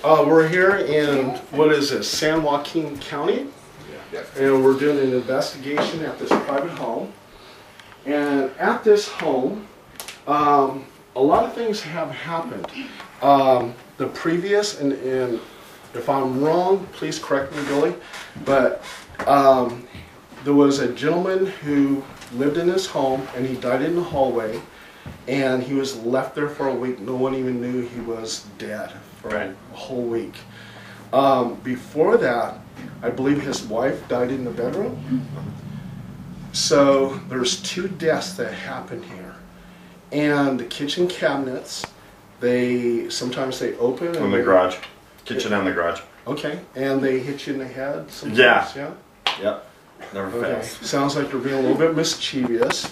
We're here in, what is this, San Joaquin County? Yeah. And we're doing an investigation at this private home. And at this home, a lot of things have happened. The previous, and if I'm wrong, please correct me, Billy, but there was a gentleman who lived in his home and he died in the hallway, and he was left there for a week. No one even knew he was dead for a whole week. Before that, I believe his wife died in the bedroom. So there's 2 deaths that happened here. And the kitchen cabinets, sometimes they open. In the garage. Kitchen and the garage. Okay, and they hit you in the head sometimes, yeah? Yep, never fails. Sounds like they're being a little bit mischievous.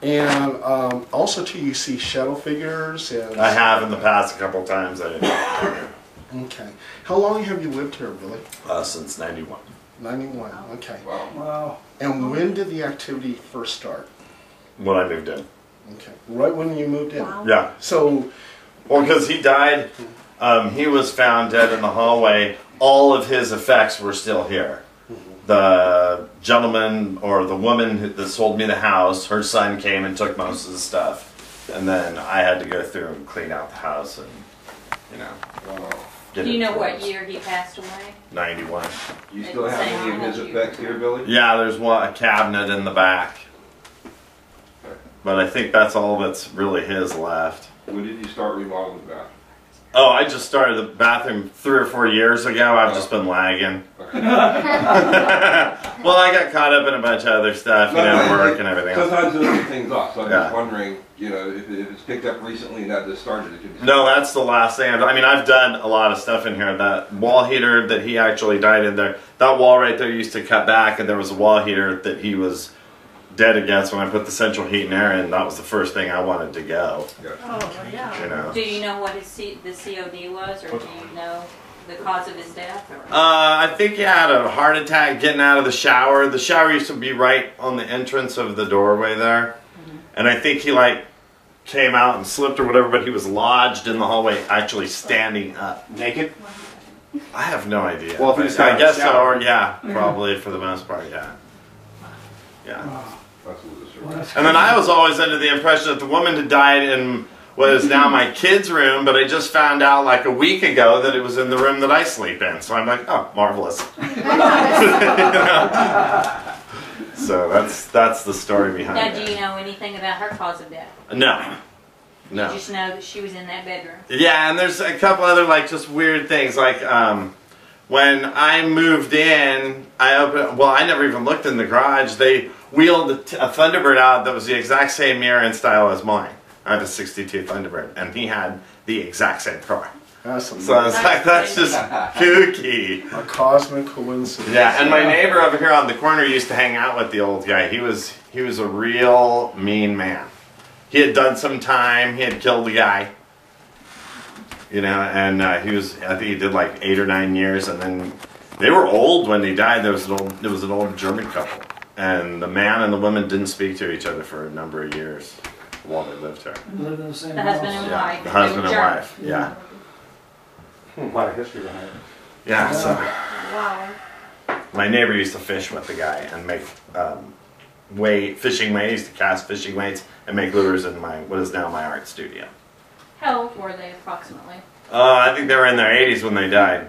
And also too, you see shadow figures. And I have in the past a couple of times. Okay. How long have you lived here, Billy? Since 91. 91, okay. Wow. And when did the activity first start? When I moved in. Okay, right when you moved in? Wow. Yeah. So... Well, because he died, he was found dead in the hallway. All of his effects were still here. The gentleman or the woman that sold me the house, her son came and took most of the stuff. And then I had to go through and clean out the house and, you know. Do you know what year he passed away? 91. You still have any of his effects here, Billy? Yeah, there's a cabinet in the back. But I think that's all that's really his left. When did you start remodeling the bathroom? Oh, I just started the bathroom 3 or 4 years ago. I've just been lagging. Okay. Well, I got caught up in a bunch of other stuff, work and everything else. Sometimes those get things off, so I'm just wondering, you know, if it's picked up recently and that just started. It could be no, that's the last thing. I mean, I've done a lot of stuff in here. That wall heater that he actually died in there, that wall right there used to cut back, and there was a wall heater that he was dead against when I put the central heat and air in. That was the first thing I wanted to go. Oh, yeah. You know. Do you know what the COD was, or do you know the cause of his death? Or? I think he had a heart attack getting out of the shower. The shower used to be right on the entrance of the doorway there. And I think he came out and slipped or whatever, but he was lodged in the hallway actually standing up. Naked? I have no idea. Well, if he was kind I of guess so, shower. or yeah, probably for the most part, yeah. Yeah. And then I was always under the impression that the woman had died in what is now my kid's room, but I just found out like a week ago that it was in the room that I sleep in. So I'm like, oh, marvelous. So that's the story behind it. Now, do you know anything about her cause of death? No. No. You just know that she was in that bedroom. Yeah, and there's a couple other just weird things like when I moved in, I never even looked in the garage. They wheeled a Thunderbird out that was the exact same mirror and style as mine. I have a 62 Thunderbird, and he had the exact same car. That's so I was like, that's just kooky. A cosmic coincidence. Yeah, and my neighbor over here on the corner used to hang out with the old guy. He was a real mean man. He had done some time. He had killed a guy. You know, and I think he did like 8 or 9 years, and then they were old when they died. There was an old German couple, and the man and the woman didn't speak to each other for a number of years while they lived here. Lived in the same The house. husband and wife. The husband and wife, yeah. A lot of history behind it. Yeah, so Wow. my neighbor used to fish with the guy and make fishing weights. He used to cast fishing weights and make lures in what is now my art studio. How old were they approximately? I think they were in their 80s when they died.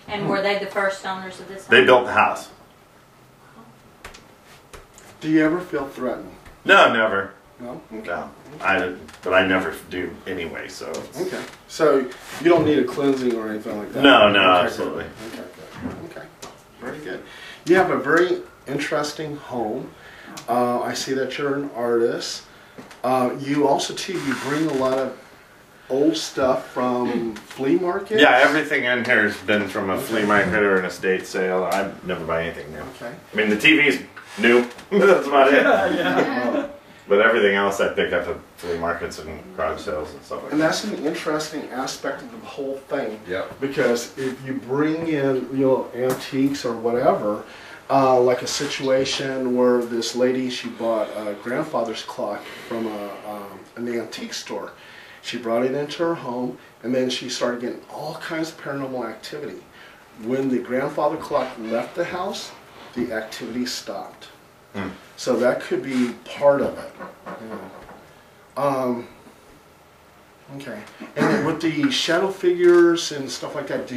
And were they the first owners of this home? They built the house. Do you ever feel threatened? No, never. No? No, but I never do anyway. So. Okay. So you don't need a cleansing or anything like that? No, okay, absolutely. Okay, good. Okay, very good. You have a very interesting home. I see that you're an artist. You also, too, you bring a lot of old stuff from flea markets? Yeah, everything in here has been from a flea market or an estate sale. I never buy anything new. Okay. I mean, the TV's new. That's about it. Yeah. But everything else I pick up at flea markets and garage sales and stuff like that. And that's an interesting aspect of the whole thing. Yeah. Because if you bring in, antiques or whatever, like a situation where this lady, she bought a grandfather's clock from an antique store. She brought it into her home, and then she started getting all kinds of paranormal activity. When the grandfather clock left the house, the activity stopped. So that could be part of it. Okay. And then with the shadow figures and stuff like that,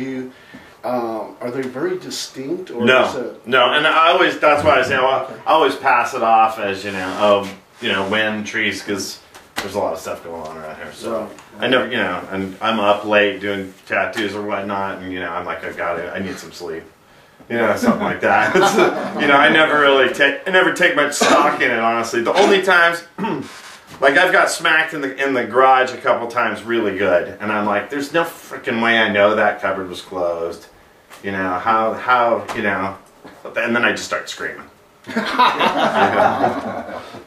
are they very distinct? Or No, is it, no, and that's why I say I always pass it off as, wind, trees, because there's a lot of stuff going on around here. So Right. I never, and I'm up late doing tattoos or whatnot, and I'm like, I need some sleep. Something like that. I never take much stock in it, honestly. The only times, like I've got smacked in the garage a couple times really good, and I'm like, there's no freaking way I know that cupboard was closed. How, and then I just start screaming.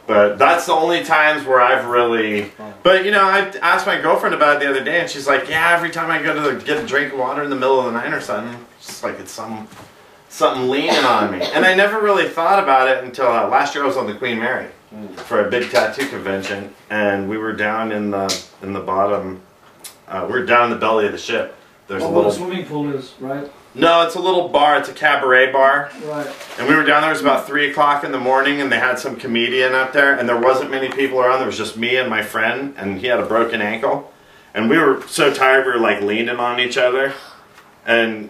But that's the only times where I've really, but I asked my girlfriend about it the other day, and she's like, yeah, every time I go to get a drink of water in the middle of the night or something, it's just like it's something leaning on me. And I never really thought about it until last year I was on the Queen Mary for a big tattoo convention, and we were down in the bottom, we were down in the belly of the ship. There's a little the swimming pool is, right? No, it's a little bar. It's a cabaret bar. Right. And we were down there. It was about 3 o'clock in the morning, and they had some comedian up there, and there wasn't many people around. There was just me and my friend, and he had a broken ankle. And we were so tired, we were like leaning on each other. And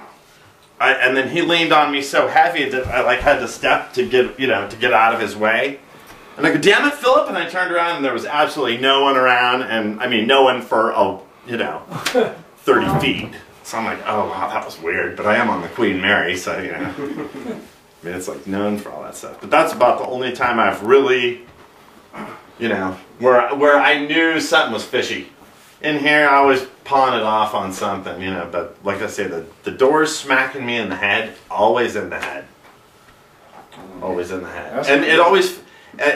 then he leaned on me so heavy that I like had to step to get out of his way. And I go, damn it, Philip! And I turned around, and there was absolutely no one around, and I mean, no one for 30 feet. So I'm like, oh wow, that was weird. But I am on the Queen Mary, so I mean, it's like known for all that stuff. But that's about the only time I've really, where I knew something was fishy. In here, I always pawn it off on something, But like I say, the door's smacking me in the head, always in the head, always in the head, and it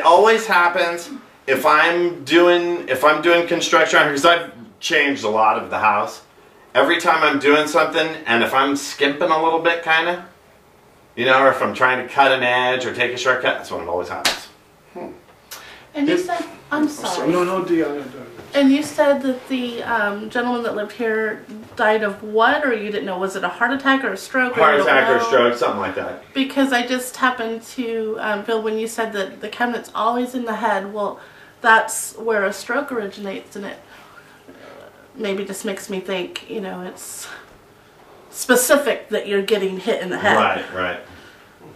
always happens if I'm doing construction, because I've changed a lot of the house. Every time I'm doing something, and if I'm skimping a little bit, kind of, or if I'm trying to cut an edge or take a shortcut, that's when it always happens. And you said, I'm sorry. No, Deanna. And you said that the gentleman that lived here died of what, or you didn't know? Was it a heart attack or a stroke? Heart attack or stroke, something like that. Because I just happened to, Bill, when you said that the cabinet's always in the head, well, that's where a stroke originates, and it maybe just makes me think, it's specific that you're getting hit in the head. Right.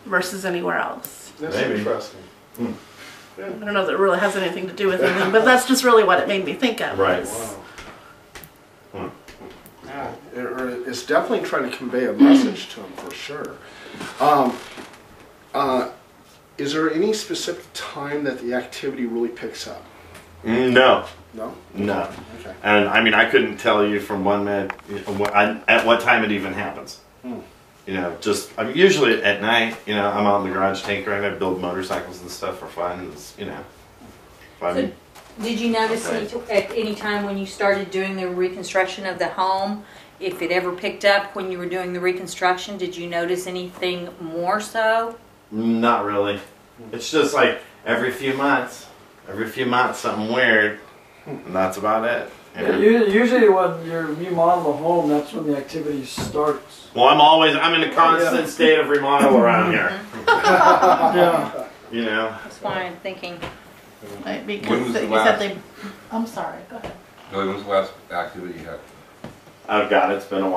Versus anywhere else. That's Maybe. interesting. I don't know that it really has anything to do with anything, but that's just really what it made me think of. Right. Wow. It's definitely trying to convey a message to them for sure. Is there any specific time that the activity really picks up? No. No? No. Okay. And I mean, I couldn't tell you from 1 minute at what time it even happens. I mean, usually at night, I'm out in the garage tinkering. I build motorcycles and stuff for fun. So, did you notice at any time when you started doing the reconstruction of the home, if it ever picked up when you were doing the reconstruction, did you notice anything more so? Not really. It's just like every few months, something weird, and that's about it. Usually when you remodel a home, that's when the activity starts. Well, I'm in a constant state of remodel around here. Yeah. That's why I'm thinking. Right, When because was the you last- said they. I'm sorry. Go ahead. When was the last activity you had? I've got it. It's been a while.